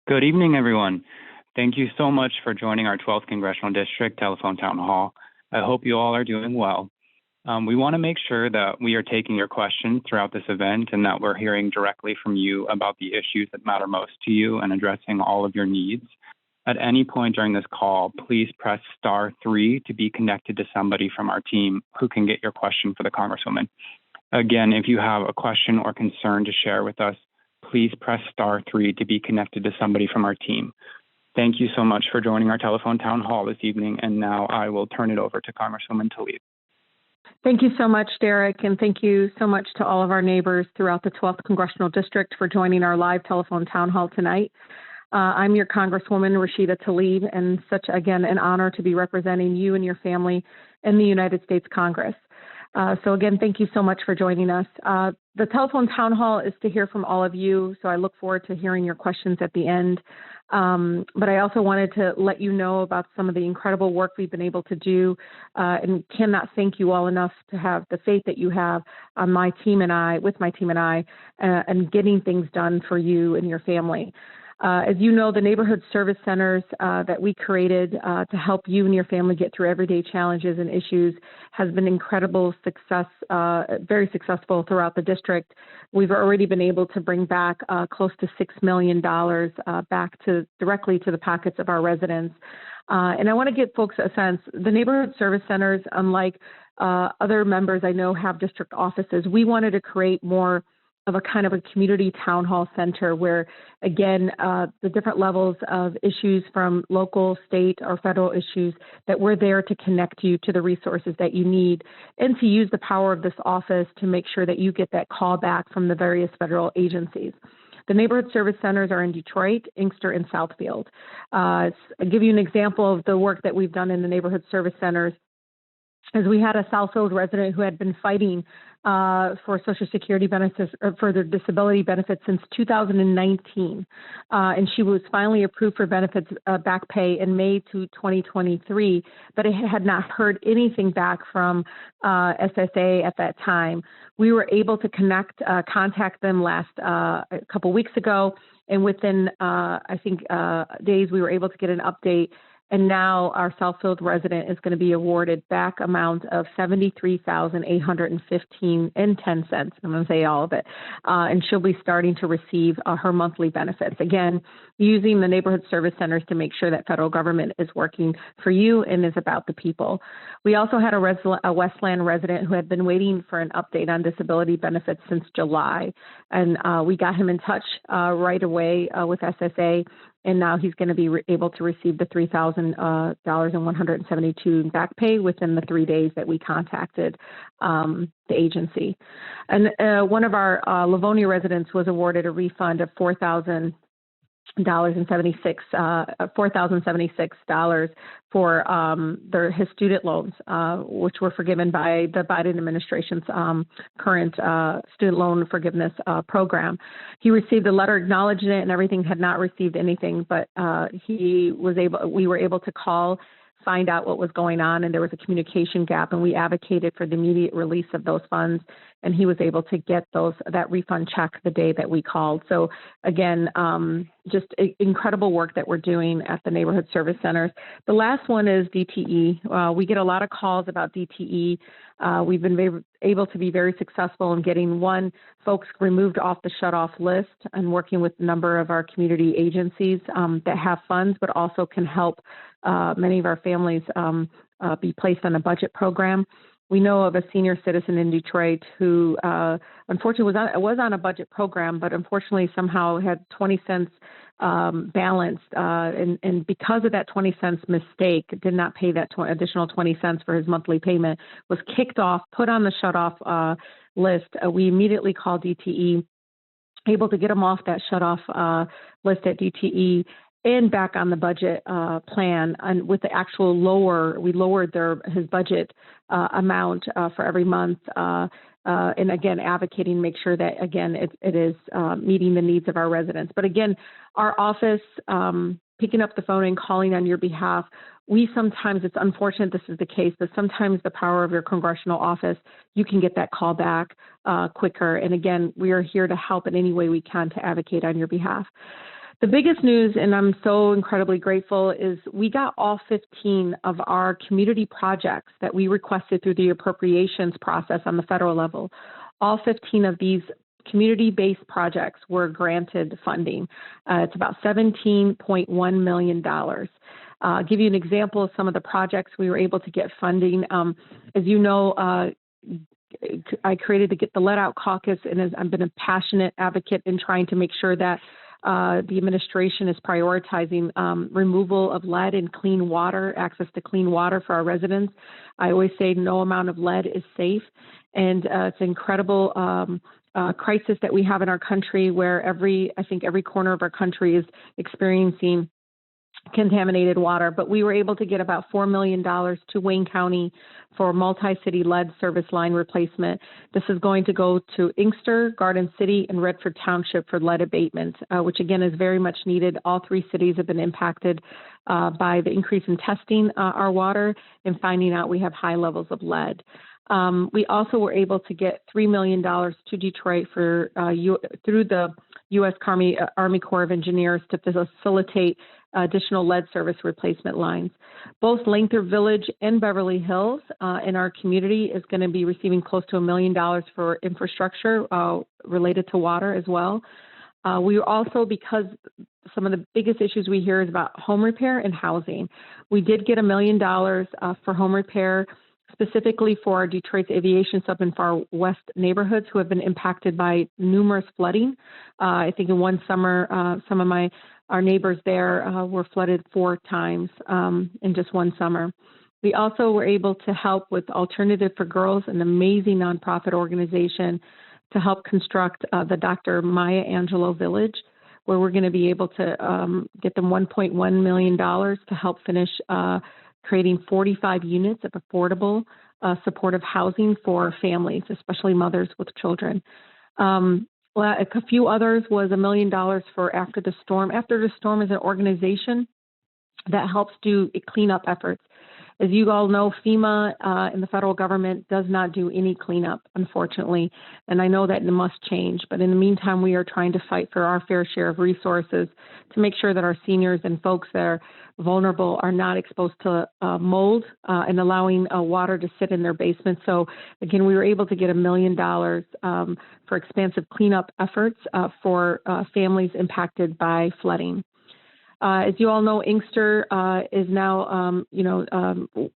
Good evening, everyone. Thank you so much for joining our 12th Congressional District Telephone Town Hall. I hope you all are doing well. We want to make sure that we are taking your questions throughout this event and that we're hearing directly from you about the issues that matter most to you and addressing all of your needs. At any point during this call, please press *3 to be connected to somebody from our team who can get your question for the Congresswoman. Again, if you have a question or concern to share with us, please press *3 to be connected to somebody from our team. Thank you so much for joining our telephone town hall this evening, and now I will turn it over to Congresswoman Tlaib. Thank you so much, Derek, and thank you so much to all of our neighbors throughout the 12th Congressional District for joining our live telephone town hall tonight. I'm your Congresswoman Rashida Tlaib, and such, again, an honor to be representing you and your family in the United States Congress. So again, thank you so much for joining us. The telephone town hall is to hear from all of you, so I look forward to hearing your questions at the end. But I also wanted to let you know about some of the incredible work we've been able to do, and cannot thank you all enough to have the faith that you have on my team and I, and getting things done for you and your family. As you know, the neighborhood service centers that we created to help you and your family get through everyday challenges and issues has been incredible success, very successful throughout the district. We've already been able to bring back close to $6 million back directly to the pockets of our residents. And I want to give folks a sense, the neighborhood service centers, unlike other members I know have district offices, we wanted to create more of a kind of a community town hall center where, again, the different levels of issues from local, state, or federal issues, that we're there to connect you to the resources that you need and to use the power of this office to make sure that you get that call back from the various federal agencies. The neighborhood service centers are in Detroit, Inkster, and Southfield. I'll give you an example of the work that we've done in the neighborhood service centers. As we had a Southfield resident who had been fighting for Social Security benefits, or for their disability benefits since 2019. And she was finally approved for benefits back pay in May 2023, but it had not heard anything back from SSA at that time. We were able to contact them a couple weeks ago, and within, days, we were able to get an update. And now our Southfield resident is going to be awarded back amount of $73,815.10. I'm going to say all of it. And she'll be starting to receive her monthly benefits. Again, using the neighborhood service centers to make sure that federal government is working for you and is about the people. We also had a Westland resident who had been waiting for an update on disability benefits since July. And we got him in touch right away with SSA. And now he's going to be able to receive the $3,000.172 back pay within the 3 days that we contacted the agency. And one of our Livonia residents was awarded a refund of $4,076 for his student loans, which were forgiven by the Biden administration's current student loan forgiveness program. He received a letter acknowledging it, and everything had not received anything, but we were able to call, find out what was going on, and there was a communication gap, and we advocated for the immediate release of those funds, and he was able to get that refund check the day that we called. So again, just incredible work that we're doing at the neighborhood service centers. The last one is DTE. We get a lot of calls about DTE. We've been able to be very successful in getting folks removed off the shut-off list and working with a number of our community agencies that have funds, but also can help many of our families be placed on a budget program. We know of a senior citizen in Detroit who unfortunately was on a budget program, but unfortunately somehow had 20 cents balanced. And because of that 20 cents mistake, did not pay that additional 20 cents for his monthly payment, was kicked off, put on the shut-off list. We immediately called DTE, able to get him off that shut-off list at DTE, and back on the budget plan. And with the actual we lowered his budget amount for every month. And again, advocating, make sure that, again, it is meeting the needs of our residents. But again, our office, picking up the phone and calling on your behalf, it's unfortunate this is the case, but sometimes the power of your congressional office, you can get that call back quicker. And again, we are here to help in any way we can to advocate on your behalf. The biggest news, and I'm so incredibly grateful, is we got all 15 of our community projects that we requested through the appropriations process on the federal level. All 15 of these community-based projects were granted funding. It's about $17.1 million. I'll give you an example of some of the projects we were able to get funding. As you know, I created the Let Out Caucus, and I've been a passionate advocate in trying to make sure that the administration is prioritizing removal of lead and clean water, access to clean water for our residents. I always say no amount of lead is safe, and it's an incredible crisis that we have in our country where I think every corner of our country is experiencing contaminated water, but we were able to get about $4 million to Wayne County for multi-city lead service line replacement. This is going to go to Inkster, Garden City, and Redford Township for lead abatement, which again is very much needed. All three cities have been impacted by the increase in testing our water and finding out we have high levels of lead. We also were able to get $3 million to Detroit through the U.S. Army Corps of Engineers to facilitate additional lead service replacement lines. Both Lathrop Village and Beverly Hills in our community is going to be receiving close to $1 million for infrastructure related to water as well. We also, because some of the biggest issues we hear is about home repair and housing, we did get $1 million for home repair, specifically for Detroit's aviation sub and far west neighborhoods who have been impacted by numerous flooding. I think in one summer, some of our neighbors there were flooded 4 times in just one summer. We also were able to help with Alternative for Girls, an amazing nonprofit organization, to help construct the Dr. Maya Angelou Village, where we're going to be able to get them $1.1 million to help finish creating 45 units of affordable supportive housing for families, especially mothers with children. A few others was $1 million for After the Storm. After the Storm is an organization that helps do cleanup efforts. As you all know, FEMA and the federal government does not do any cleanup, unfortunately, and I know that it must change. But in the meantime, we are trying to fight for our fair share of resources to make sure that our seniors and folks that are vulnerable are not exposed to mold and allowing water to sit in their basement. So, again, we were able to get $1 million for expansive cleanup efforts for families impacted by flooding. As you all know, Inkster is now,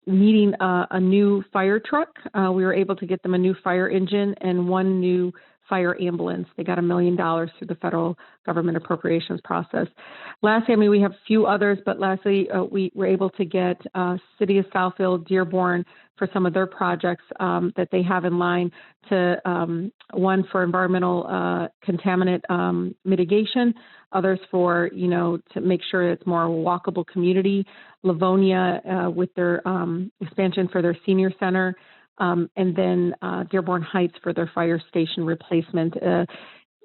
needing a new fire truck. We were able to get them a new fire engine and 1 new fire ambulance. They got $1 million through the federal government appropriations process. Lastly, we have a few others, but lastly, we were able to get City of Southfield, Dearborn for some of their projects that they have in line to one for environmental contaminant mitigation, others for, to make sure it's more walkable community, Livonia with their expansion for their senior center, and then Dearborn Heights for their fire station replacement.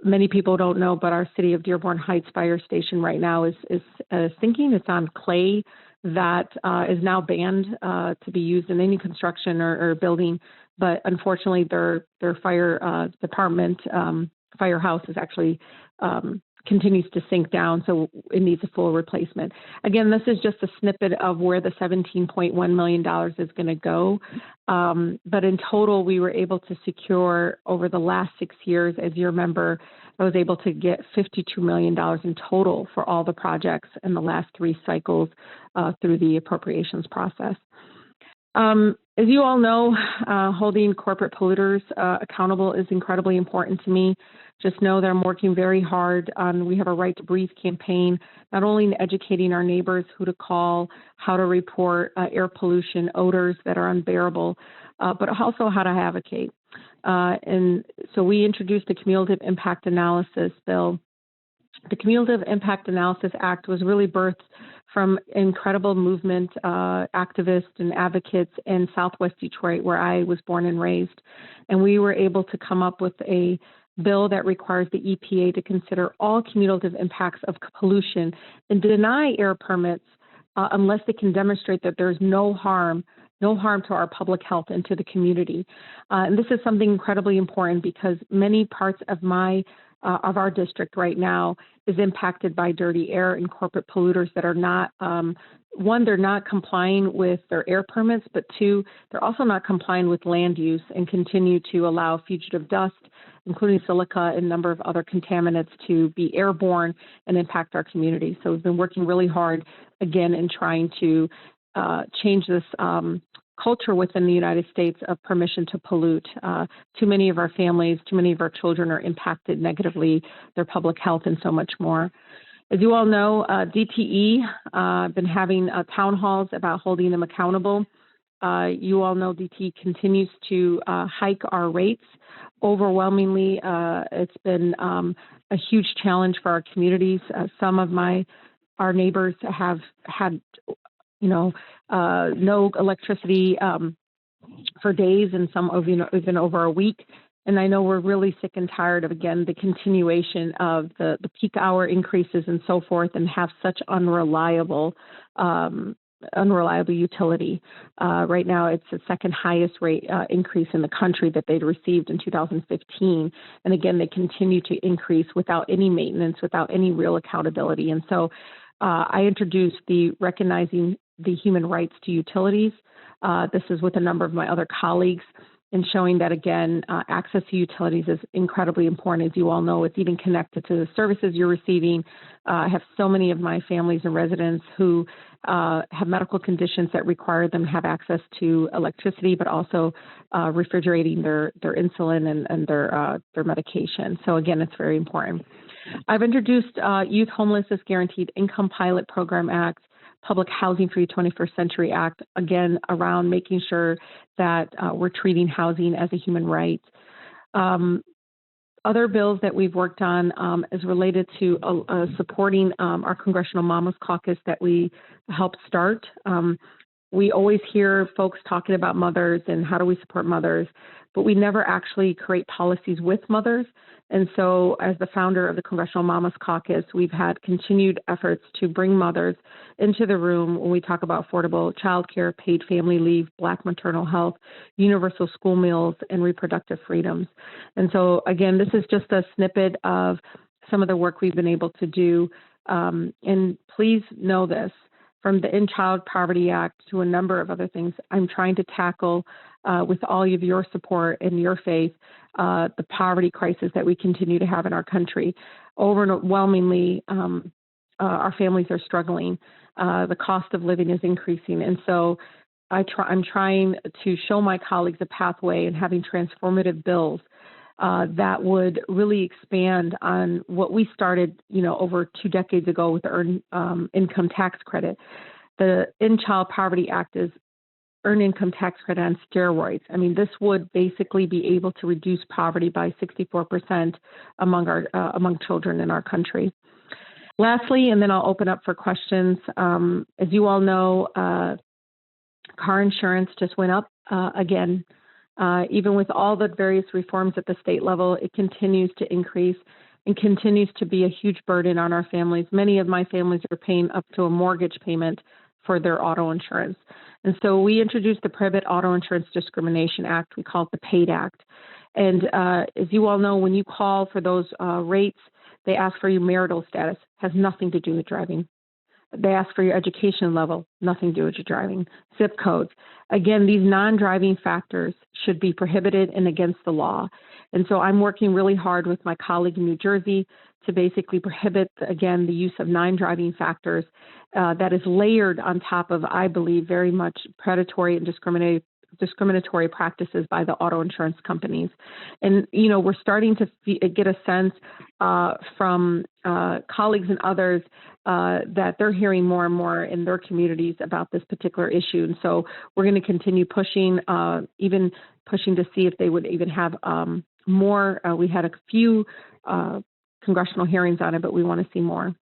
Many people don't know, but our City of Dearborn Heights fire station right now is sinking. It's on clay that is now banned to be used in any construction or building. But unfortunately, their fire department, firehouse is actually continues to sink down, so it needs a full replacement. Again, this is just a snippet of where the $17.1 million is going to go. But in total, we were able to secure over the last 6 years, as you remember, I was able to get $52 million in total for all the projects in the last 3 cycles through the appropriations process. As you all know, holding corporate polluters accountable is incredibly important to me. Just know that I'm working very hard on We Have a Right to Breathe campaign, not only in educating our neighbors who to call, how to report air pollution, odors that are unbearable, but also how to advocate. And so we introduced the Cumulative Impact Analysis Bill. The Cumulative Impact Analysis Act was really birthed from incredible movement activists and advocates in Southwest Detroit, where I was born and raised. And we were able to come up with a bill that requires the EPA to consider all cumulative impacts of pollution and deny air permits unless they can demonstrate that there's no harm to our public health and to the community. And this is something incredibly important because many parts of my of our district right now is impacted by dirty air and corporate polluters that are not, one, they're not complying with their air permits, but two, they're also not complying with land use and continue to allow fugitive dust, including silica and a number of other contaminants, to be airborne and impact our community. So we've been working really hard, again, in trying to change this culture within the United States of permission to pollute. Too many of our families, too many of our children are impacted negatively, their public health, and so much more. As you all know, DTE been having town halls about holding them accountable. You all know DTE continues to hike our rates. Overwhelmingly, it's been a huge challenge for our communities. Some of our neighbors have had no electricity for days, and some of even over a week. And I know we're really sick and tired of, again, the continuation of the peak hour increases and so forth, and have such unreliable utility. Right now, it's the second highest rate increase in the country that they'd received in 2015. And again, they continue to increase without any maintenance, without any real accountability. And so I introduced the Recognizing the Human Rights to Utilities. This is with a number of my other colleagues, and showing that, again, access to utilities is incredibly important. As you all know, it's even connected to the services you're receiving. I have so many of my families and residents who have medical conditions that require them to have access to electricity, but also refrigerating their insulin and their medication. So again, it's very important. I've introduced Youth Homelessness Guaranteed Income Pilot Program Act, Public Housing for the 21st Century Act, again, around making sure that we're treating housing as a human right. Other bills that we've worked on is related to supporting our Congressional Mamas Caucus that we helped start. We always hear folks talking about mothers and how do we support mothers, but we never actually create policies with mothers. And so as the founder of the Congressional Mamas Caucus, we've had continued efforts to bring mothers into the room when we talk about affordable childcare, paid family leave, Black maternal health, universal school meals, and reproductive freedoms. And so, again, this is just a snippet of some of the work we've been able to do. And please know this, from the End Child Poverty Act to a number of other things, I'm trying to tackle with all of your support and your faith, the poverty crisis that we continue to have in our country. Overwhelmingly, our families are struggling. The cost of living is increasing. And so I'm trying to show my colleagues a pathway and having transformative bills that would really expand on what we started, over 2 decades ago with the Earned Income Tax Credit. The End Child Poverty Act is Earned Income Tax Credit on steroids. I mean, this would basically be able to reduce poverty by 64% among children in our country. Lastly, and then I'll open up for questions. As you all know, car insurance just went up again. Even with all the various reforms at the state level, it continues to increase and continues to be a huge burden on our families. Many of my families are paying up to a mortgage payment for their auto insurance. And so we introduced the Prohibit Auto Insurance Discrimination Act. We call it the PAID Act. And as you all know, when you call for those rates, they ask for your marital status. Has nothing to do with driving. They ask for your education level, nothing to do with your driving. Zip codes. Again, these non-driving factors should be prohibited and against the law. And so I'm working really hard with my colleague in New Jersey to basically prohibit, again, the use of non-driving factors that is layered on top of, I believe, very much predatory and discriminatory practices by the auto insurance companies. And, we're starting to get a sense from colleagues and others that they're hearing more and more in their communities about this particular issue. And so we're going to continue pushing, even pushing to see if they would even have more. We had a few congressional hearings on it, but we want to see more.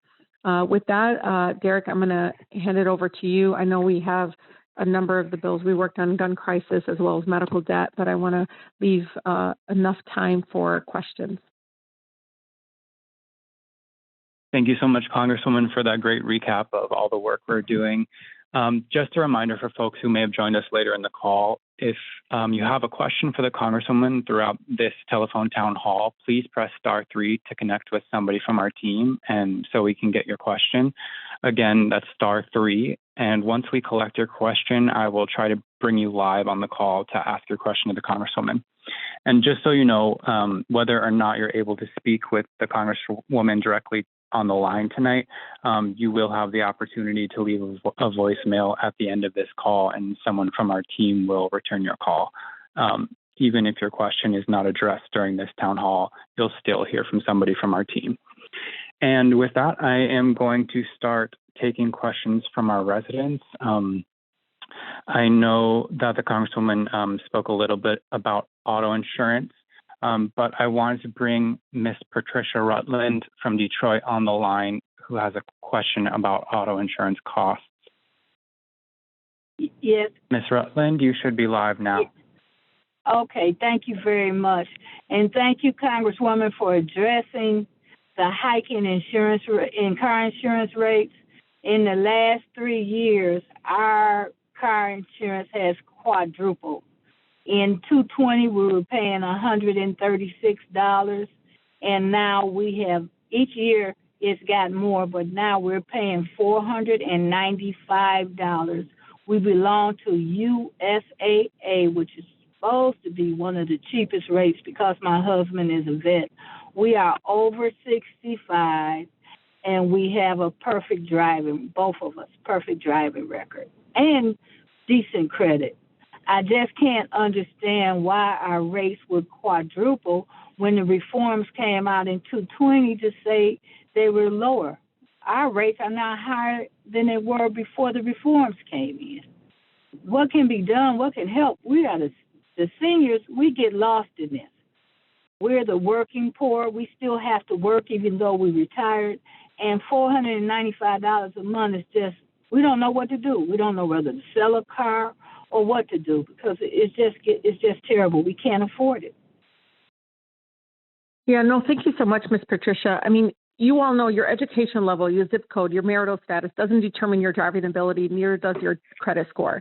With that, Derek, I'm going to hand it over to you. I know we have a number of the bills we worked on, gun crisis as well as medical debt, but I want to leave enough time for questions. Thank you so much, Congresswoman, for that great recap of all the work we're doing. Just a reminder for folks who may have joined us later in the call, if you have a question for the Congresswoman throughout this telephone town hall, please press *3 to connect with somebody from our team and so we can get your question. Again, that's *3. And once we collect your question, I will try to bring you live on the call to ask your question to the Congresswoman. And just so you know, whether or not you're able to speak with the Congresswoman directly on the line tonight, you will have the opportunity to leave a voicemail at the end of this call, and someone from our team will return your call. Even if your question is not addressed during this town hall, you'll still hear from somebody from our team. And with that, I am going to start taking questions from our residents. I know that the Congresswoman spoke a little bit about auto insurance, but I wanted to bring Miss Patricia Rutland from Detroit on the line, who has a question about auto insurance costs. Yes. Miss Rutland, you should be live now. Okay, thank you very much. And thank you, Congresswoman, for addressing the hike in car insurance rates. In the last 3 years, our car insurance has quadrupled. In 2020, we were paying $136, and now we have, each year it's got more, but now we're paying $495. We belong to USAA, which is supposed to be one of the cheapest rates because my husband is a vet. We are over 65, and we have a perfect driving, both of us, perfect driving record and decent credit. I just can't understand why our rates would quadruple when the reforms came out in 2020 to say they were lower. Our rates are now higher than they were before the reforms came in. What can be done? What can help? We are the seniors, we get lost in this. We're the working poor. We still have to work even though we retired. And $495 a month is just, we don't know what to do. We don't know whether to sell a car or what to do because it's just terrible. We can't afford it. Yeah, no, thank you so much, Ms. Patricia. I mean, you all know your education level, your zip code, your marital status doesn't determine your driving ability, neither does your credit score.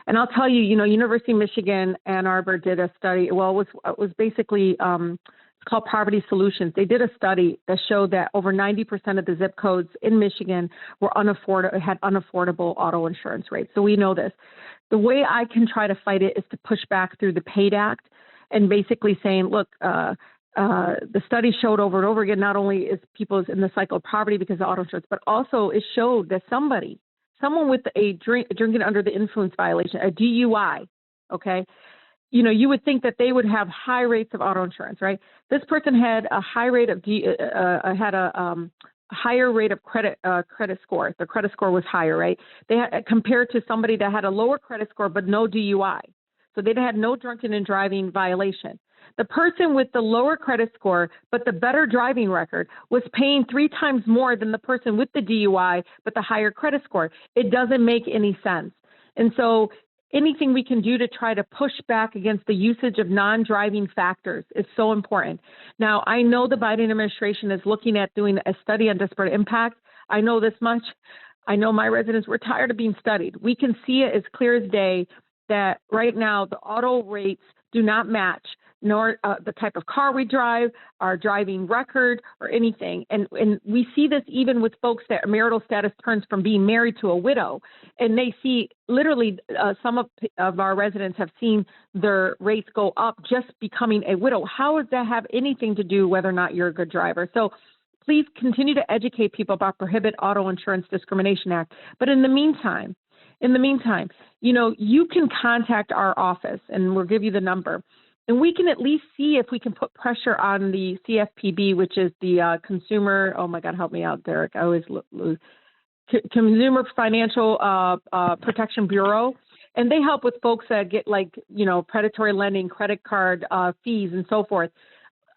And I'll tell you, University of Michigan, Ann Arbor did a study. Well, it was basically, it's called Poverty Solutions. They did a study that showed that over 90% of the zip codes in Michigan were had unaffordable auto insurance rates. So we know this. The way I can try to fight it is to push back through the PAID Act and basically saying, look, the study showed over and over again, not only is people in the cycle of poverty because of auto insurance, but also it showed that someone with a drinking under the influence violation, a DUI, okay, you would think that they would have high rates of auto insurance, right? This person had a high rate of higher rate of credit score. The credit score was higher, right? They had, compared to somebody that had a lower credit score but no DUI, so they had no drunken and driving violation. The person with the lower credit score but the better driving record was paying 3 times more than the person with the DUI but the higher credit score. It doesn't make any sense. And so anything we can do to try to push back against the usage of non-driving factors is so important. Now, I know the Biden administration is looking at doing a study on disparate impact. I know this much. I know my residents were tired of being studied. We can see it as clear as day that right now the auto rates do not match, nor the type of car we drive, our driving record, or anything. And we see this even with folks that marital status turns from being married to a widow. And they see literally some of our residents have seen their rates go up just becoming a widow. How does that have anything to do whether or not you're a good driver? So please continue to educate people about Prohibit Auto Insurance Discrimination Act. But in the meantime, you can contact our office, and we'll give you the number. And we can at least see if we can put pressure on the CFPB, which is the Consumer, oh my God, help me out, Derek. I always lose. Consumer Financial Protection Bureau. And they help with folks that get predatory lending, credit card fees, and so forth.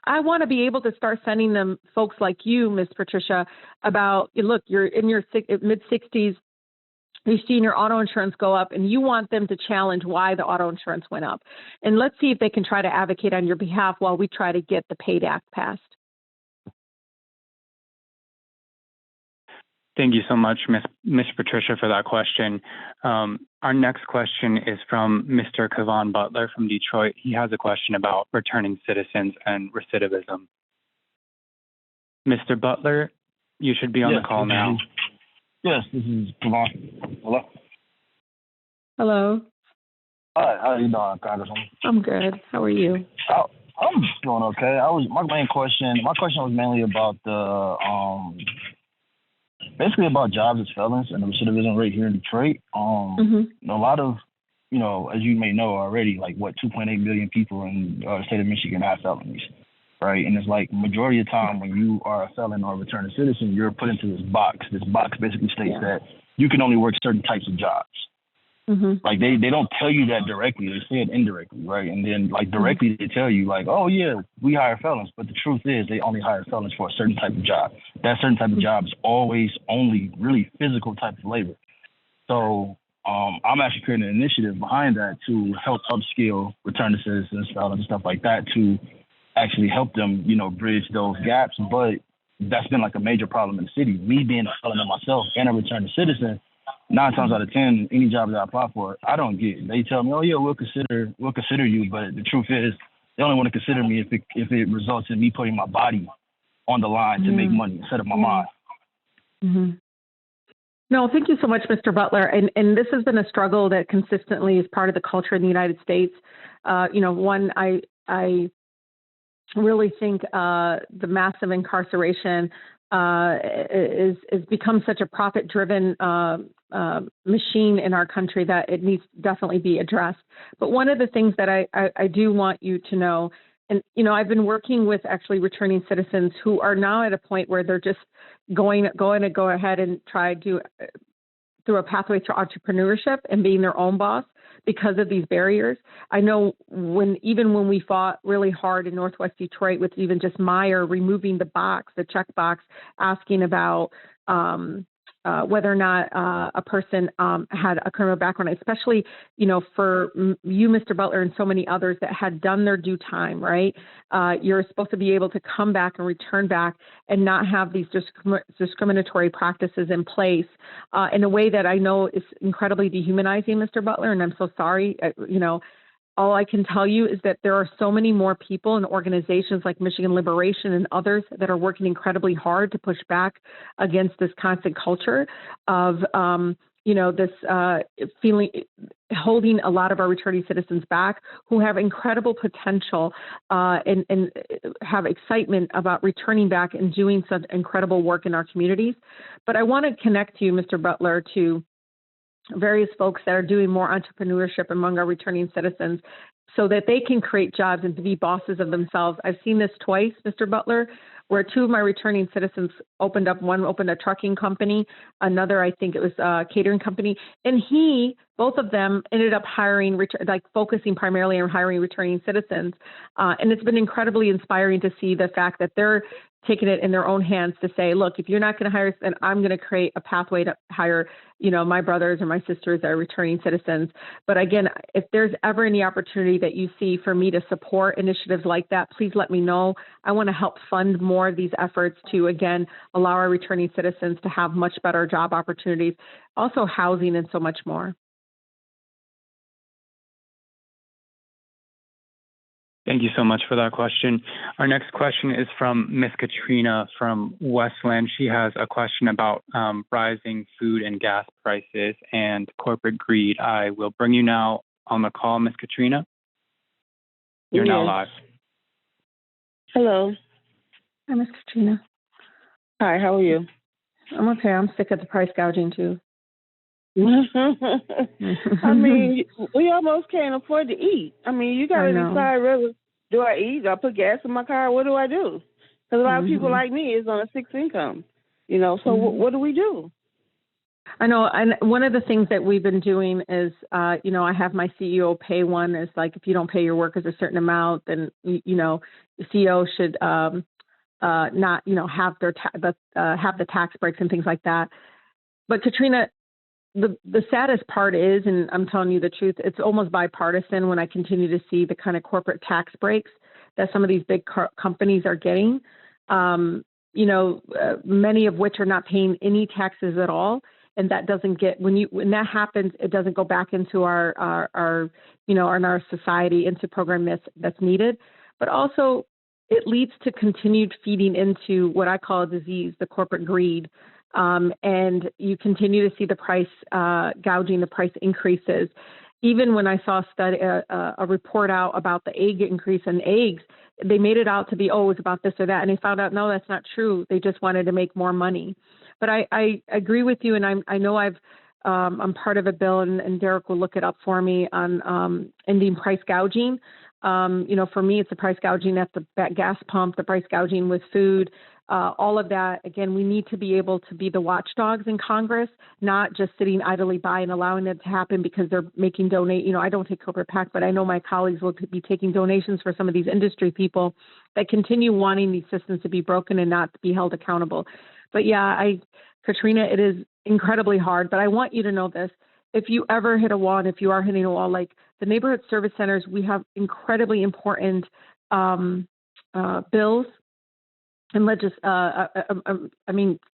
I want to be able to start sending them folks like you, Ms. Patricia, about, look, you're in your mid-60s. You've seen your auto insurance go up, and you want them to challenge why the auto insurance went up. And let's see if they can try to advocate on your behalf while we try to get the PAID Act passed. Thank you so much, Ms. Patricia, for that question. Our next question is from Mr. Kavan Butler from Detroit. He has a question about returning citizens and recidivism. Mr. Butler, you should be on the call now. Yes, this is Kavan. Hello? Hello. Hi, how are you doing, Congresswoman? I'm good. How are you? I'm doing okay. My question was mainly about basically about jobs as felons and the recidivism rate here in Detroit. A lot of, as you may know already, 2.8 million people in the state of Michigan have felonies, right? And it's like majority of the time when you are a felon or a returning citizen, you're put into this box. This box basically states that you can only work certain types of jobs. Like they don't tell you that directly, they say it indirectly, right? And then directly they tell you oh yeah, we hire felons, but the truth is they only hire felons for a certain type of job. That certain type of job is always only really physical type of labor. So I'm actually creating an initiative behind that to help upskill returning citizens, felons, and stuff like that to actually help them, bridge those gaps. But that's been a major problem in the city. Me being a felon myself and a returning citizen, 9 times out of 10, any job that I apply for, I don't get. They tell me, "Oh yeah, we'll consider you," but the truth is, they only want to consider me if it results in me putting my body on the line to make money instead of my mind. No, thank you so much, Mr. Butler. And this has been a struggle that consistently is part of the culture in the United States. One, I really think the massive incarceration is become such a profit-driven machine in our country that it needs to definitely be addressed. But one of the things that I do want you to know, and I've been working with actually returning citizens who are now at a point where they're just going to go ahead and try to through a pathway to entrepreneurship and being their own boss because of these barriers. I know when we fought really hard in Northwest Detroit with even just Meyer removing the check box, asking about whether or not a person had a criminal background, especially, for you, Mr. Butler, and so many others that had done their due time, right? You're supposed to be able to come back and return back and not have these discriminatory practices in place in a way that I know is incredibly dehumanizing, Mr. Butler, and I'm so sorry. All I can tell you is that there are so many more people and organizations like Michigan Liberation and others that are working incredibly hard to push back against this constant culture of, this feeling, holding a lot of our returning citizens back who have incredible potential and have excitement about returning back and doing such incredible work in our communities. But I want to connect you, Mr. Butler, to various folks that are doing more entrepreneurship among our returning citizens so that they can create jobs and to be bosses of themselves. I've seen this twice, Mr. Butler, where 2 of my returning citizens opened up. One opened a trucking company, another, I think it was a catering company. And both of them ended up focusing primarily on hiring returning citizens. And it's been incredibly inspiring to see the fact that they're taking it in their own hands to say, look, if you're not going to hire us, then I'm going to create a pathway to hire, my brothers or my sisters that are returning citizens. But again, if there's ever any opportunity that you see for me to support initiatives like that, please let me know. I want to help fund more of these efforts to, again, allow our returning citizens to have much better job opportunities, also housing and so much more. Thank you so much for that question. Our next question is from Miss Katrina from Westland. She has a question about rising food and gas prices and corporate greed. I will bring you now on the call, Miss Katrina. You're now live. Hello. Hi, Miss Katrina. Hi, how are you? I'm okay. I'm sick of the price gouging too. I mean, we almost can't afford to eat. I mean, you got to decide whether do I eat, do I put gas in my car, what do I do? Because a lot of people like me is on a 6 income, so what do we do? I know. And one of the things that we've been doing is, I have my CEO pay one is like, if you don't pay your workers a certain amount, then, the CEO should not, have have the tax breaks and things like that. But Katrina, the saddest part is, and I'm telling you the truth, it's almost bipartisan when I continue to see the kind of corporate tax breaks that some of these big companies are getting, many of which are not paying any taxes at all. and that doesn't get, when that happens, it doesn't go back into our in our society, into program that's needed. But also it leads to continued feeding into what I call a disease, the corporate greed. And you continue to see the price gouging, the price increases. Even when I saw a report out about the egg increase in eggs, they made it out to be, it was about this or that. And they found out, no, that's not true. They just wanted to make more money. But I agree with you. And I know I'm part of a bill, and Derek will look it up for me, on ending price gouging. For me, it's the price gouging at the gas pump, the price gouging with food, all of that. Again, we need to be able to be the watchdogs in Congress, not just sitting idly by and allowing it to happen because they're making I don't take corporate PAC, but I know my colleagues will be taking donations for some of these industry people that continue wanting these systems to be broken and not to be held accountable. But yeah, Katrina, it is incredibly hard, but I want you to know this. If you ever hit a wall, and if you are hitting a wall, like the neighborhood service centers, we have incredibly important bills and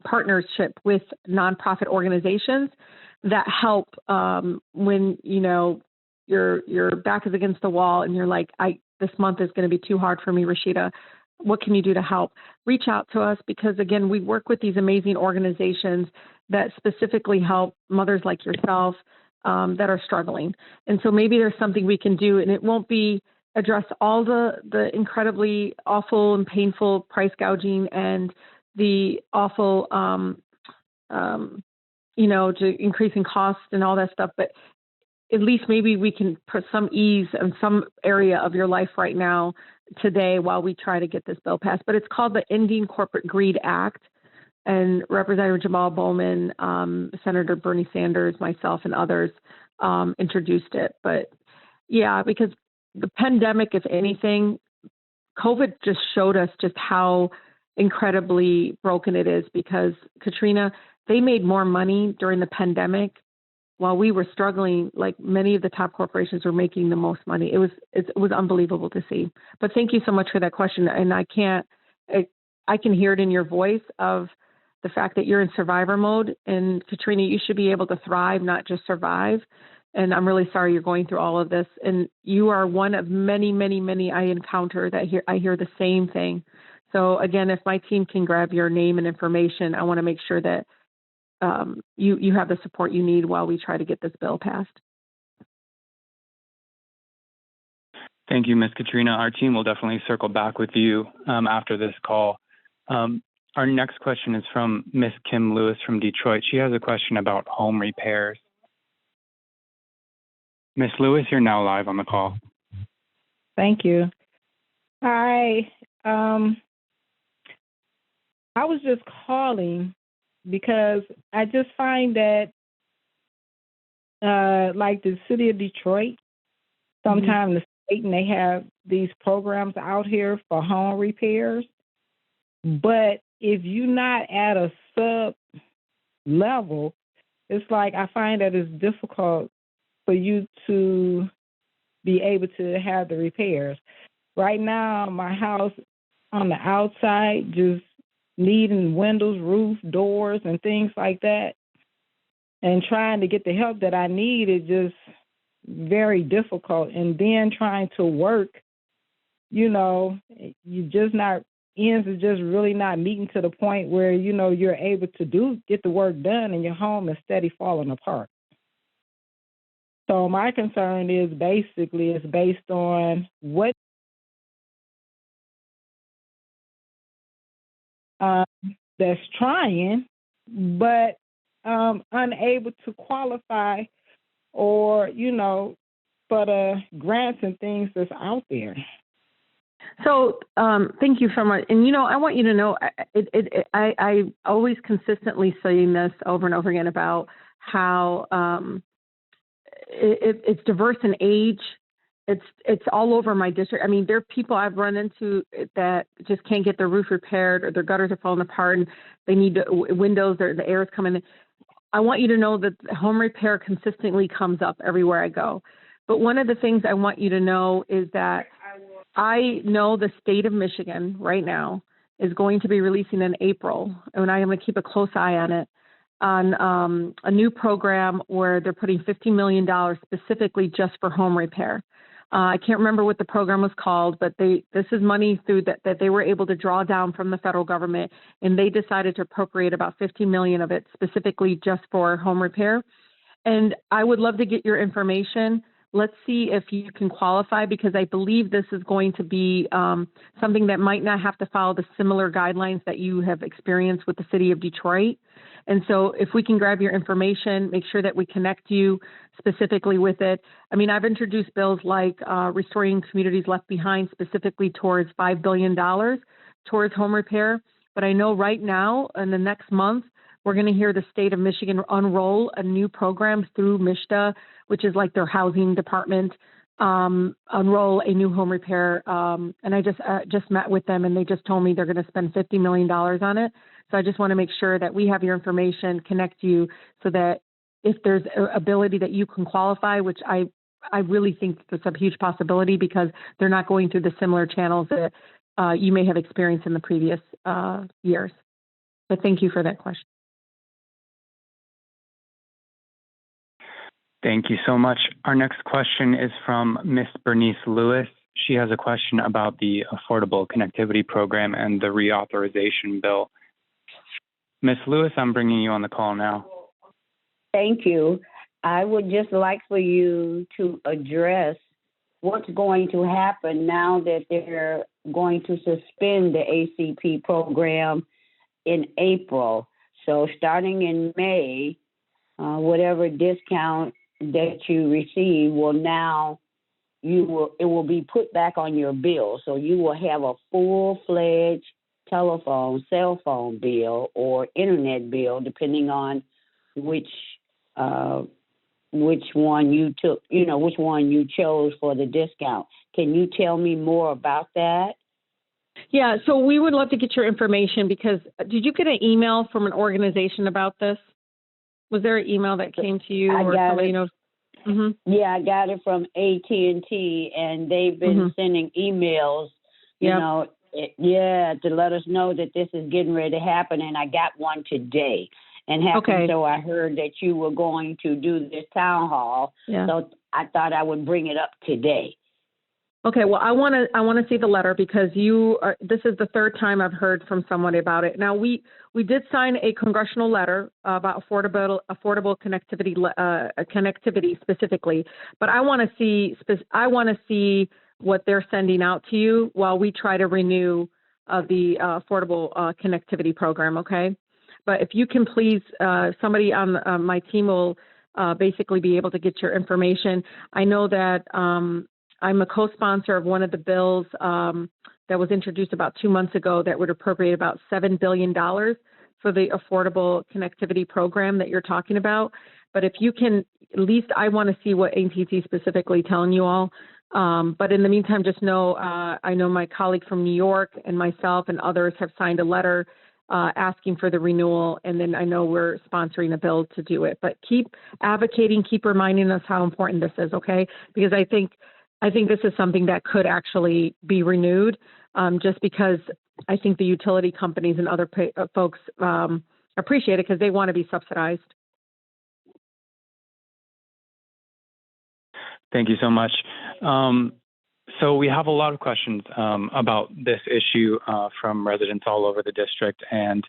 partnership with nonprofit organizations that help when your back is against the wall and you're like, this month is going to be too hard for me, Rashida. What can you do to help? Reach out to us, because again, we work with these amazing organizations that specifically help mothers like yourself that are struggling. And so maybe there's something we can do, and it won't be address all the incredibly awful and painful price gouging and the awful, to increasing costs and all that stuff. But at least maybe we can put some ease in some area of your life right now today while we try to get this bill passed. But it's called the Ending Corporate Greed Act. And Representative Jamal Bowman, Senator Bernie Sanders, myself, and others introduced it. But yeah, because the pandemic, if anything, COVID just showed us just how incredibly broken it is, because Katrina, they made more money during the pandemic while we were struggling. Like, many of the top corporations were making the most money. It was unbelievable to see. But thank you so much for that question. And I can hear it in your voice of the fact that you're in survivor mode. And Katrina, you should be able to thrive, not just survive. And I'm really sorry you're going through all of this. And you are one of many, many, many I encounter that I hear the same thing. So again, if my team can grab your name and information, I want to make sure that you have the support you need while we try to get this bill passed. Thank you, Ms. Katrina. Our team will definitely circle back with you after this call. Our next question is from Ms. Kim Lewis from Detroit. She has a question about home repairs. Ms. Lewis, you're now live on the call. Thank you. Hi. I was just calling because I just find that, like the city of Detroit, sometimes the state, and they have these programs out here for home repairs. But if you're not at a sub level, it's like I find that it's difficult for you to be able to have the repairs. Right now, my house on the outside just needing windows, roof, doors, and things like that. And trying to get the help that I need is just very difficult. And then trying to work, you just not, ends is just really not meeting to the point where, you're able to get the work done and your home is steady falling apart. So my concern is based on what that's trying, but unable to qualify or, for the grants and things that's out there. So thank you so much. And, I want you to know, I always consistently saying this over and over again about how it's diverse in age. It's all over my district. I mean, there are people I've run into that just can't get their roof repaired, or their gutters are falling apart and they need windows, or the air is coming in. I want you to know that home repair consistently comes up everywhere I go. But one of the things I want you to know is that I know the state of Michigan right now is going to be releasing in April, and I am going to keep a close eye on it, on a new program where they're putting $50 million specifically just for home repair. I can't remember what the program was called, but this is money through that they were able to draw down from the federal government, and they decided to appropriate about $50 million of it specifically just for home repair. And I would love to get your information. Let's see if you can qualify, because I believe this is going to be something that might not have to follow the similar guidelines that you have experienced with the city of Detroit. And so if we can grab your information, make sure that we connect you specifically with it. I mean, I've introduced bills like Restoring Communities Left Behind, specifically towards $5 billion towards home repair. But I know right now, in the next month, we're going to hear the state of Michigan unroll a new program through MISHDA, which is like their housing department, unroll a new home repair. And I just met with them, and they just told me they're going to spend $50 million on it. So I just want to make sure that we have your information, connect you, so that if there's an ability that you can qualify, which I really think it's a huge possibility, because they're not going through the similar channels that you may have experienced in the previous years. But thank you for that question. Thank you so much. Our next question is from Ms. Bernice Lewis. She has a question about the Affordable Connectivity Program and the reauthorization bill. Ms. Lewis, I'm bringing you on the call now. Thank you. I would just like for you to address what's going to happen now that they're going to suspend the ACP program in April. So starting in May, whatever discount that you receive it will be put back on your bill. So you will have a full-fledged telephone, cell phone bill or internet bill, depending on which one you took, which one you chose for the discount. Can you tell me more about that? Yeah, so we would love to get your information, because did you get an email from an organization about this? Was there an email that came to you, or somebody knows? Mm-hmm. Yeah, I got it from AT&T, and they've been sending emails, to let us know that this is getting ready to happen. And I got one today, and so I heard that you were going to do this town hall. Yeah. So I thought I would bring it up today. Okay, well, I want to see the letter, because this is the third time I've heard from somebody about it. Now, we did sign a congressional letter about affordable connectivity specifically, but I want to see what they're sending out to you while we try to renew the affordable connectivity program. Okay, but if you can please, somebody on my team will basically be able to get your information. I know that. I'm a co-sponsor of one of the bills that was introduced about 2 months ago that would appropriate about $7 billion for the Affordable Connectivity Program that you're talking about. But if you can, at least I want to see what AT&T specifically telling you all. But in the meantime, just know, I know my colleague from New York and myself and others have signed a letter asking for the renewal. And then I know we're sponsoring a bill to do it. But keep advocating, keep reminding us how important this is, okay? Because I think this is something that could actually be renewed, just because I think the utility companies and other folks appreciate it, because they want to be subsidized. Thank you so much. So we have a lot of questions about this issue from residents all over the district, and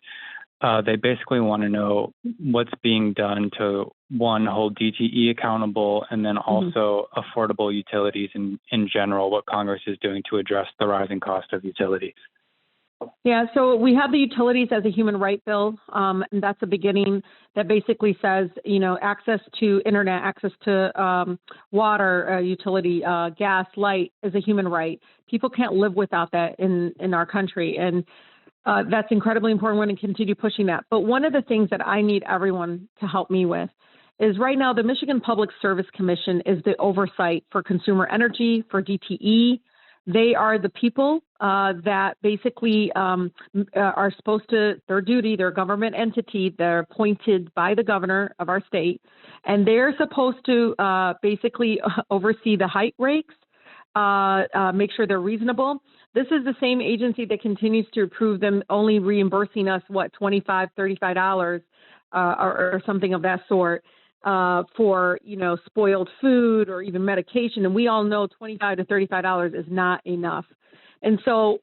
they basically want to know what's being done to, one, hold DTE accountable, and then also affordable utilities in general, what Congress is doing to address the rising cost of utilities. Yeah, so we have the utilities as a human right bill, and that's a beginning that basically says, access to internet, access to water, utility, gas, light is a human right. People can't live without that in our country, and that's incredibly important. We're going to continue pushing that. But one of the things that I need everyone to help me with is right now the Michigan Public Service Commission is the oversight for consumer energy, for DTE. They are the people that basically are supposed to, their duty, they're a government entity, they're appointed by the governor of our state, and they're supposed to basically oversee the height rakes, make sure they're reasonable. This is the same agency that continues to approve them, only reimbursing us, $25, $35 or something of that sort for, spoiled food or even medication. And we all know $25 to $35 is not enough. And so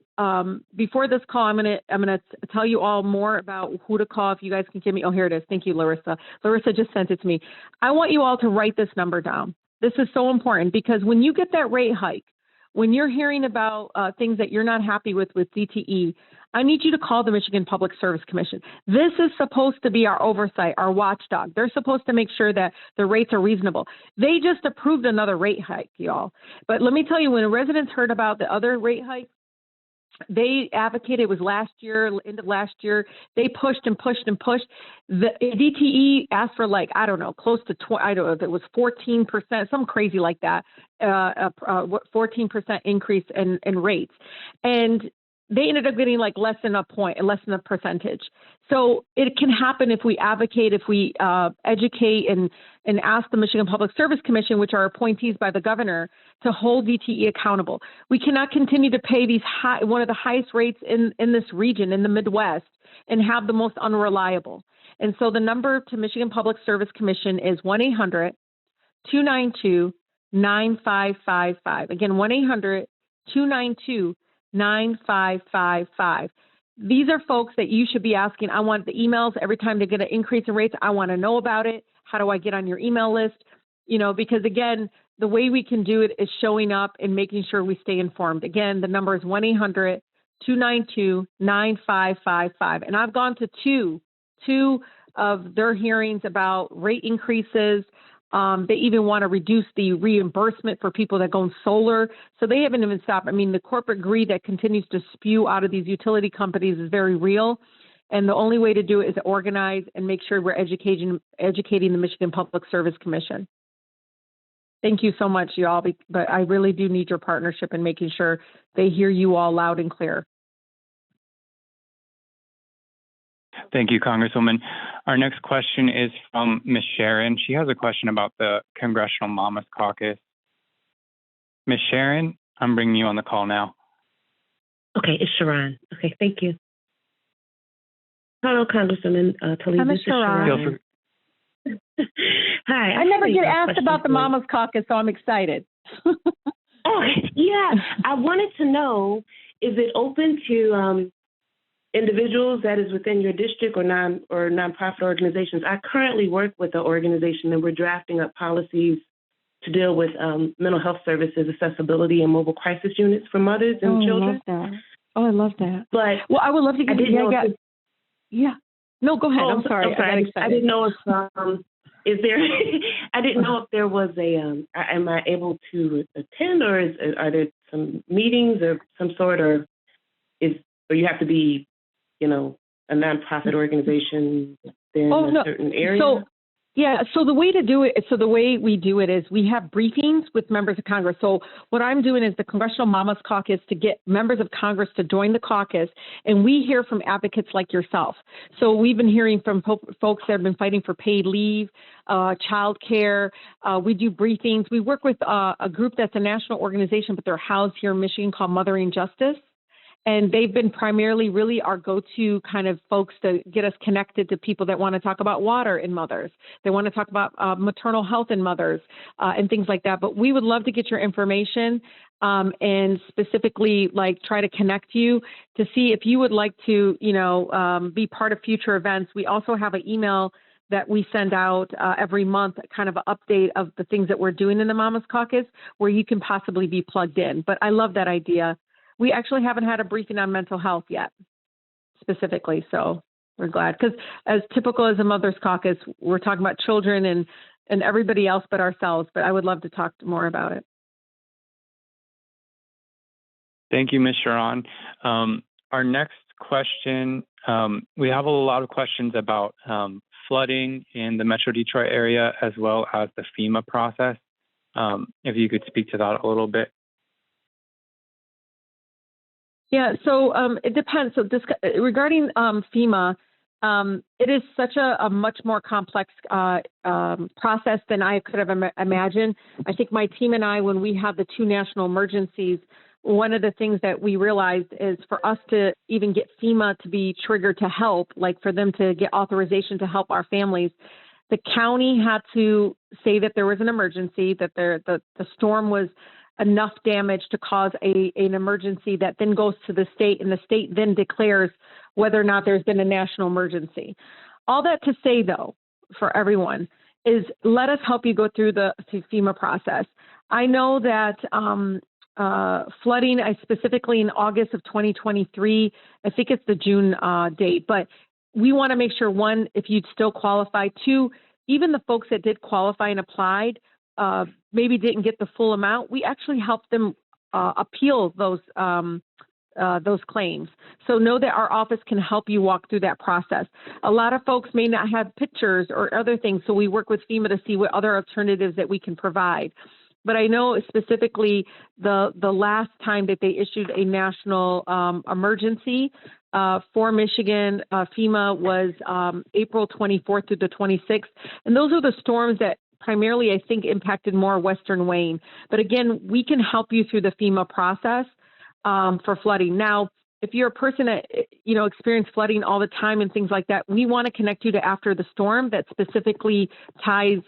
before this call, I'm gonna tell you all more about who to call. If you guys can give me, oh, here it is. Thank you, Larissa. Larissa just sent it to me. I want you all to write this number down. This is so important because when you get that rate hike, when you're hearing about things that you're not happy with DTE, I need you to call the Michigan Public Service Commission. This is supposed to be our oversight, our watchdog. They're supposed to make sure that the rates are reasonable. They just approved another rate hike, y'all. But let me tell you, when residents heard about the other rate hike, they advocated, it was last year, end of last year, they pushed and pushed and pushed. The DTE asked for close to, I don't know if it was 14%, something crazy like that, 14% increase in rates. And they ended up getting less than a point, less than a percentage. So it can happen if we advocate, if we educate and ask the Michigan Public Service Commission, which are appointees by the governor, to hold DTE accountable. We cannot continue to pay these one of the highest rates in this region, in the Midwest, and have the most unreliable. And so the number to Michigan Public Service Commission is 1-800-292-9555. Again, 1-800-292-9555. These are folks that you should be asking. I want the emails every time they get an increase in rates. I want to know about it. How do I get on your email list? Because again, the way we can do it is showing up and making sure we stay informed. Again, the number is 1-800-292-9555. And I've gone to two of their hearings about rate increases. They even want to reduce the reimbursement for people that go in solar. So they haven't even stopped. I mean, the corporate greed that continues to spew out of these utility companies is very real. And the only way to do it is to organize and make sure we're educating the Michigan Public Service Commission. Thank you so much, y'all. But I really do need your partnership in making sure they hear you all loud and clear. Thank you, Congresswoman. Our next question is from Ms. Sharon. She has a question about the Congressional Mamas Caucus. Ms. Sharon, I'm bringing you on the call now. Okay, it's Sharon. Okay, thank you. Hello, Congresswoman Tlaib. Hi, Ms. Sharon. Hi. I never get asked about the Mamas Caucus, so I'm excited. Oh, yeah. I wanted to know, is it open to individuals that is within your district or nonprofit organizations? I currently work with an organization and we're drafting up policies to deal with mental health services, accessibility, and mobile crisis units for mothers and children. I love that. Oh, I love that. But I would love to get Yeah. No, go ahead. I'm sorry. I didn't know if is there. I didn't know if there was a. Am I able to attend, or are there some meetings of some sort, or you have to be, a nonprofit organization in a certain area? So the way we do it is we have briefings with members of Congress. So what I'm doing is the Congressional Mamas Caucus to get members of Congress to join the caucus, and we hear from advocates like yourself. So we've been hearing from folks that have been fighting for paid leave, child care. We do briefings. We work with a group that's a national organization, but they're housed here in Michigan called Mothering Justice. And they've been primarily really our go-to kind of folks to get us connected to people that want to talk about water in mothers. They want to talk about maternal health in mothers and things like that. But we would love to get your information and specifically try to connect you to see if you would like to, be part of future events. We also have an email that we send out every month, kind of an update of the things that we're doing in the Mamas Caucus, where you can possibly be plugged in. But I love that idea. We actually haven't had a briefing on mental health yet, specifically. So we're glad, because as typical as a Mother's Caucus, we're talking about children and everybody else but ourselves. But I would love to talk more about it. Thank you, Ms. Sharon. Our next question, we have a lot of questions about flooding in the Metro Detroit area, as well as the FEMA process. If you could speak to that a little bit. Yeah, so it depends. So regarding FEMA, it is such a much more complex process than I could have imagined. I think my team and I, when we had the two national emergencies one of the things that we realized is for us to even get FEMA to be triggered to help, like for them to get authorization to help our families, the county had to say that there was an emergency, that the storm was enough damage to cause an emergency that then goes to the state, and the state then declares whether or not there's been a national emergency. All that to say, though, for everyone, is let us help you go through the FEMA process. I know that flooding, specifically in August of 2023, I think it's the June date, but we want to make sure, one, if you'd still qualify, two, even the folks that did qualify and applied, maybe didn't get the full amount, we actually helped them appeal those claims. So know that our office can help you walk through that process. A lot of folks may not have pictures or other things, so we work with FEMA to see what other alternatives that we can provide. But I know specifically the last time that they issued a national emergency for Michigan, FEMA was April 24th through the 26th. And those are the storms that primarily, I think, impacted more Western Wayne. But again, we can help you through the FEMA process for flooding. Now, if you're a person that, experience flooding all the time and things like that, we want to connect you to after the storm that specifically ties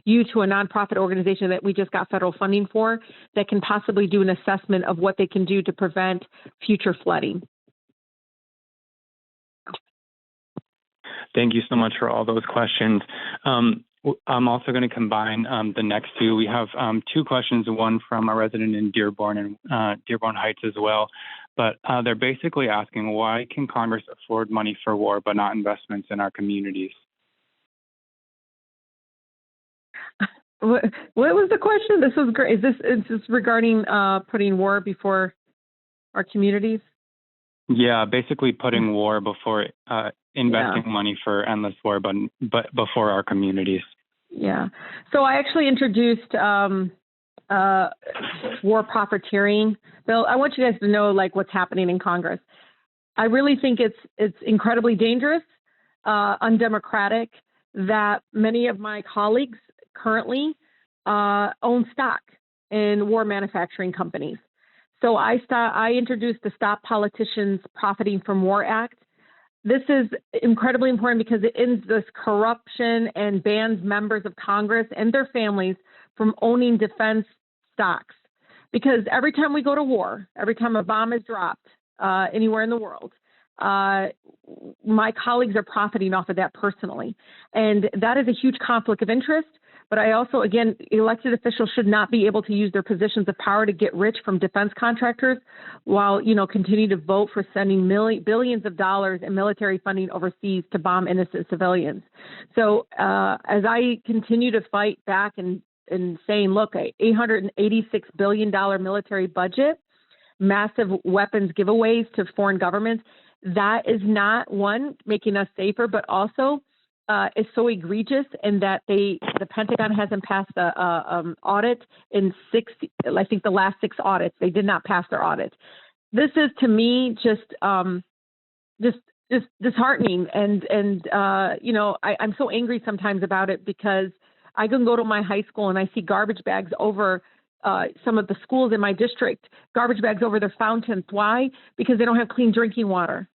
you to a nonprofit organization that we just got federal funding for that can possibly do an assessment of what they can do to prevent future flooding. Thank you so much for all those questions. I'm also going to combine the next two. We have two questions, one from a resident in Dearborn and Dearborn Heights as well. But they're basically asking, why can Congress afford money for war but not investments in our communities? What was the question? This was great. Is this regarding putting war before our communities? Yeah, basically putting war before investing money for endless war, but before our communities. Yeah. So I actually introduced war profiteering bill. I want you guys to know what's happening in Congress. I really think it's incredibly dangerous, undemocratic, that many of my colleagues currently own stock in war manufacturing companies. So I introduced the Stop Politicians Profiting from War Act. This is incredibly important because it ends this corruption and bans members of Congress and their families from owning defense stocks. Because every time we go to war, every time a bomb is dropped anywhere in the world, my colleagues are profiting off of that personally. And that is a huge conflict of interest. But I also, again, elected officials should not be able to use their positions of power to get rich from defense contractors while, continue to vote for sending billions of dollars in military funding overseas to bomb innocent civilians. So as I continue to fight back and saying, look, $886 billion military budget, massive weapons giveaways to foreign governments, that is not, one, making us safer, but also is so egregious in that the Pentagon hasn't passed the audit in the last 6 audits. They did not pass their audit. This is, to me, just disheartening. And I'm so angry sometimes about it because I can go to my high school and I see garbage bags over some of the schools in my district, garbage bags over their fountains. Why? Because they don't have clean drinking water.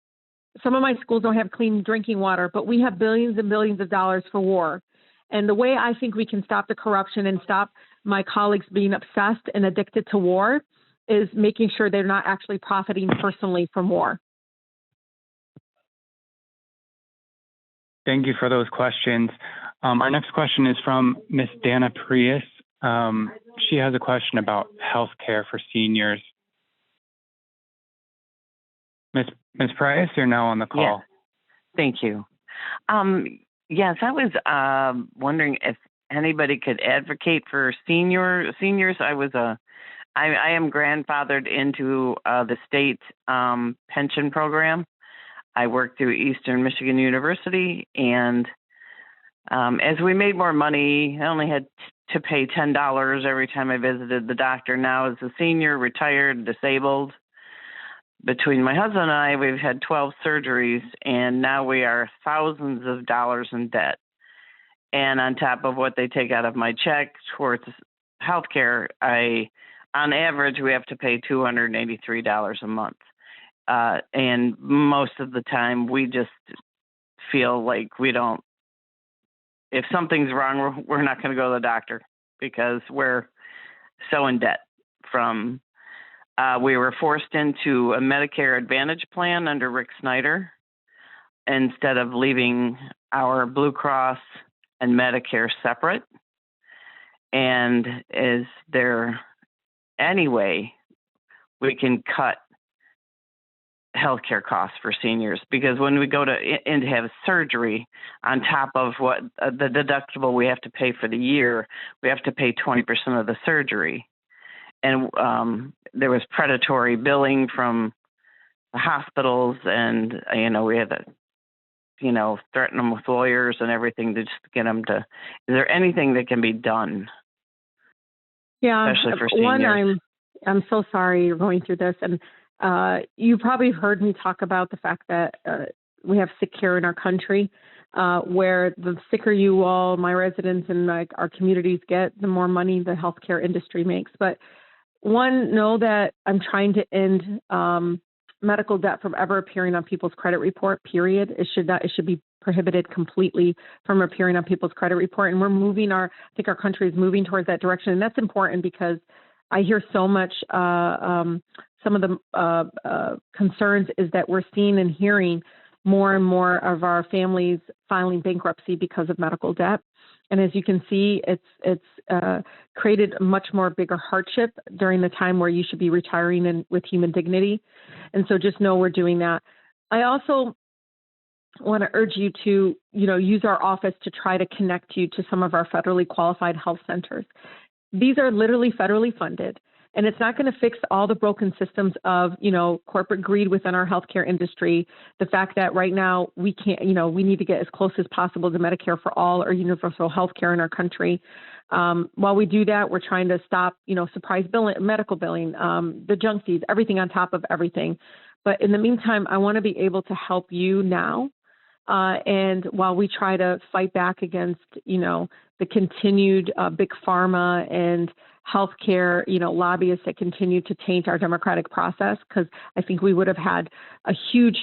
Some of my schools don't have clean drinking water, but we have billions and billions of dollars for war. And the way I think we can stop the corruption and stop my colleagues being obsessed and addicted to war is making sure they're not actually profiting personally from war. Thank you for those questions. Our next question is from Ms. Dana Prius. She has a question about health care for seniors. Ms. Price, you're now on the call. Yeah. Thank you. Yes, I was wondering if anybody could advocate for seniors. I am grandfathered into the state pension program. I worked through Eastern Michigan University, and as we made more money, I only had to pay $10 every time I visited the doctor. Now, as a senior, retired, disabled, between my husband and I, we've had 12 surgeries, and now we are thousands of dollars in debt. And on top of what they take out of my check towards health care, I on average, we have to pay $283 a month. And most of the time, we just feel like if something's wrong, we're not going to go to the doctor because we're so in debt from, we were forced into a Medicare Advantage plan under Rick Snyder instead of leaving our Blue Cross and Medicare separate. And is there any way we can cut healthcare costs for seniors? Because when we go to have surgery, on top of what the deductible we have to pay for the year, we have to pay 20% of the surgery. And there was predatory billing from the hospitals, and we had to threaten them with lawyers and everything to just get them to. Is there anything that can be done? Yeah, especially for seniors? I'm so sorry you're going through this, and you probably heard me talk about the fact that we have sick care in our country, where the sicker you all, my residents and our communities get, the more money the healthcare industry makes. But know that I'm trying to end medical debt from ever appearing on people's credit report, period. It should be prohibited completely from appearing on people's credit report. And we're moving I think our country is moving towards that direction. And that's important because I hear so much, some of the concerns is that we're seeing and hearing more and more of our families filing bankruptcy because of medical debt. And as you can see, it's created a much more bigger hardship during the time where you should be retiring with human dignity. And so just know we're doing that. I also want to urge you to, use our office to try to connect you to some of our federally qualified health centers. These are literally federally funded, and it's not going to fix all the broken systems of, corporate greed within our healthcare industry. The fact that right now we can't, we need to get as close as possible to Medicare for all or universal healthcare in our country. While we do that, we're trying to stop, surprise medical billing, the junk fees, everything on top of everything. But in the meantime, I want to be able to help you now. And while we try to fight back against, the continued big pharma and healthcare, lobbyists that continue to taint our democratic process, because I think we would have had a huge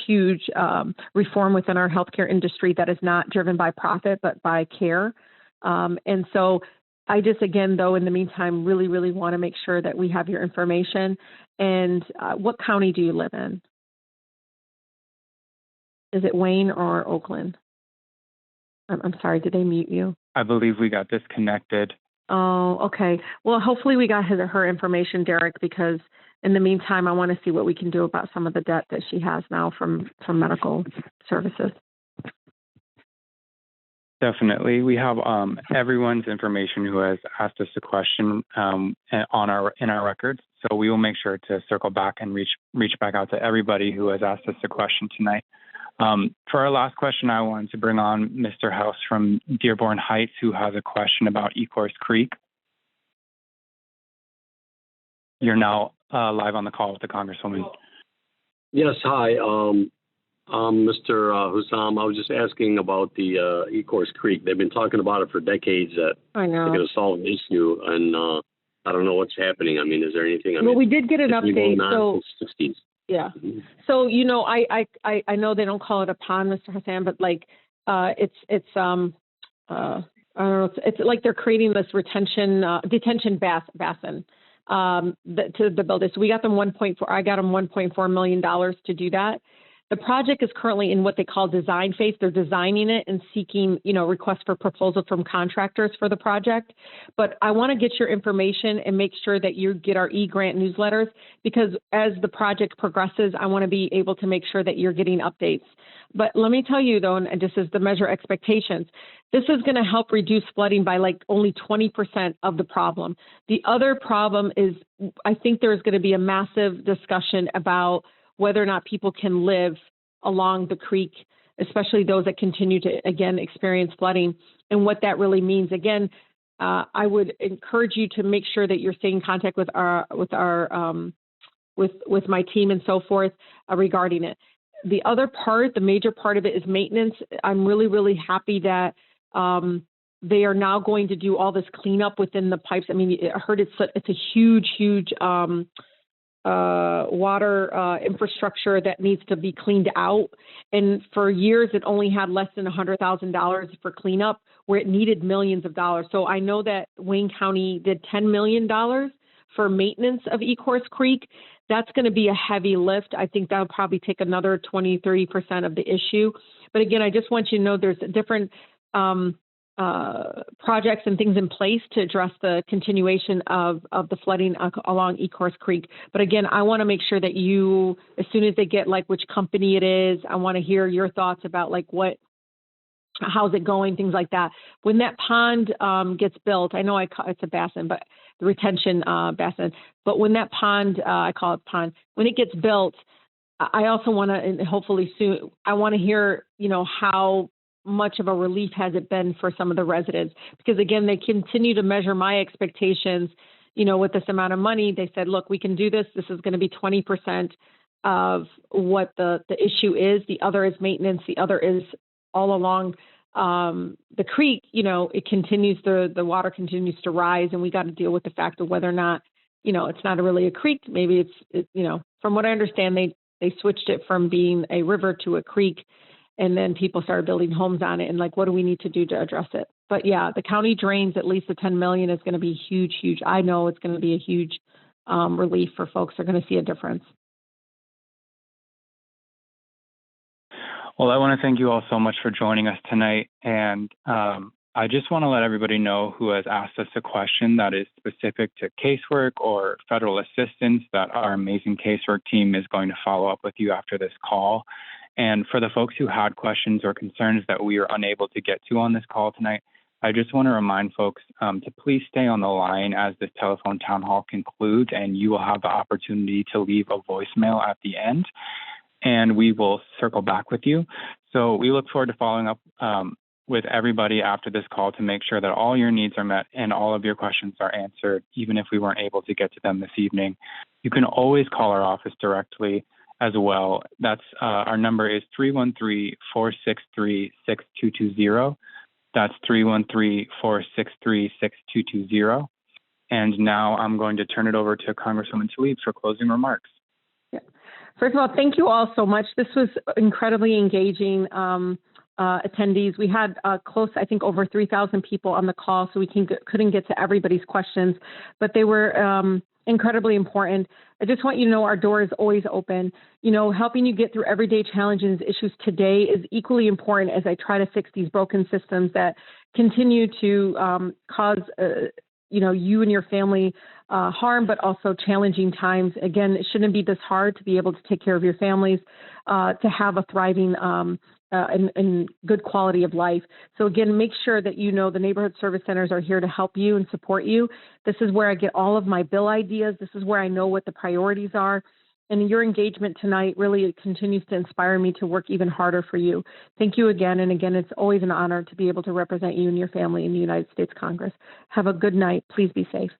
reform within our healthcare industry that is not driven by profit, but by care. And so I just, again, though, in the meantime, really, really want to make sure that we have your information. And what county do you live in? Is it Wayne or Oakland? I'm sorry, did they mute you? I believe we got disconnected. Oh, okay. Well, hopefully we got her information, Derek, because in the meantime, I want to see what we can do about some of the debt that she has now from medical services. Definitely. We have everyone's information who has asked us a question in our records. So we will make sure to circle back and reach back out to everybody who has asked us a question tonight. For our last question, I wanted to bring on Mr. House from Dearborn Heights, who has a question about Eor Creek. You're now live on the call with the Congresswoman. Yes, hi. Mr. Hussam, I was just asking about the Eor Creek. They've been talking about it for decades that I know they're going to solve an issue, and I don't know what's happening. I mean, is there anything? Well, we did get an update. So, since the 60s. Yeah. So, I know they don't call it a pond, Mr. Hassan, but it's I don't know, it's like they're creating this detention basin to build it. So we got them I got them $1.4 million to do that. The project is currently in what they call design phase. They're designing it and seeking, requests for proposal from contractors for the project. But I want to get your information and make sure that you get our e-grant newsletters, because as the project progresses, I want to be able to make sure that you're getting updates. But let me tell you, though, and this is to measure expectations, this is going to help reduce flooding by only 20% of the problem. The other problem is I think there's going to be a massive discussion about whether or not people can live along the creek, especially those that continue to, again, experience flooding, and what that really means. Again, I would encourage you to make sure that you're staying in contact with with my team and so forth regarding it. The other part, the major part of it, is maintenance. I'm really, really happy that They are now going to do all this cleanup within the pipes. I mean, I heard it's a huge water infrastructure that needs to be cleaned out. And for years, it only had less than $100,000 for cleanup, where it needed millions of dollars. So I know that Wayne County did $10 million for maintenance of Eor Creek. That's going to be a heavy lift. I think that'll probably take another 20-30% of the issue. But again, I just want you to know there's different projects and things in place to address the continuation of the flooding along Eor Creek. But again, I want to make sure that you, as soon as they get like which company it is, I want to hear your thoughts about like how's it going, things like that. When that pond gets built, I know it's a basin, but the retention basin. But when that pond, I call it pond, when it gets built, I also want to, and hopefully soon, I want to hear, how much of a relief has it been for some of the residents? Because again, they continue to measure my expectations, with this amount of money. They said, look, we can do this. This is going to be 20% of what the issue is. The other is maintenance. The other is all along the creek, it continues, the water continues to rise, and we got to deal with the fact of whether or not, it's not really a creek. Maybe it's from what I understand, they switched it from being a river to a creek, and then people started building homes on it. And like, what do we need to do to address it? But yeah, the county drains at least the $10 million is going to be huge. I know it's going to be a huge relief for folks. They're going to see a difference. Well, I want to thank you all so much for joining us tonight. And I just want to let everybody know who has asked us a question that is specific to casework or federal assistance that our amazing casework team is going to follow up with you after this call. And for the folks who had questions or concerns that we were unable to get to on this call tonight, I just want to remind folks to please stay on the line as this telephone town hall concludes, and you will have the opportunity to leave a voicemail at the end, and we will circle back with you. So we look forward to following up with everybody after this call to make sure that all your needs are met and all of your questions are answered, even if we weren't able to get to them this evening. You can always call our office directly as well. That's our number is 313-463-6220. That's 313-463-6220. And now I'm going to turn it over to Congresswoman Tlaib for closing remarks. Yeah. First of all, thank you all so much. This was incredibly engaging attendees. We had close, I think, over 3,000 people on the call, so we couldn't get to everybody's questions, but they were incredibly important. I just want you to know our door is always open. Helping you get through everyday challenges, issues today is equally important as I try to fix these broken systems that continue to cause you and your family harm, but also challenging times. Again, it shouldn't be this hard to be able to take care of your families, to have a thriving and good quality of life. So again, make sure that the neighborhood service centers are here to help you and support you. This is where I get all of my bill ideas. This is where I know what the priorities are. And your engagement tonight really continues to inspire me to work even harder for you. Thank you again. And again, it's always an honor to be able to represent you and your family in the United States Congress. Have a good night. Please be safe.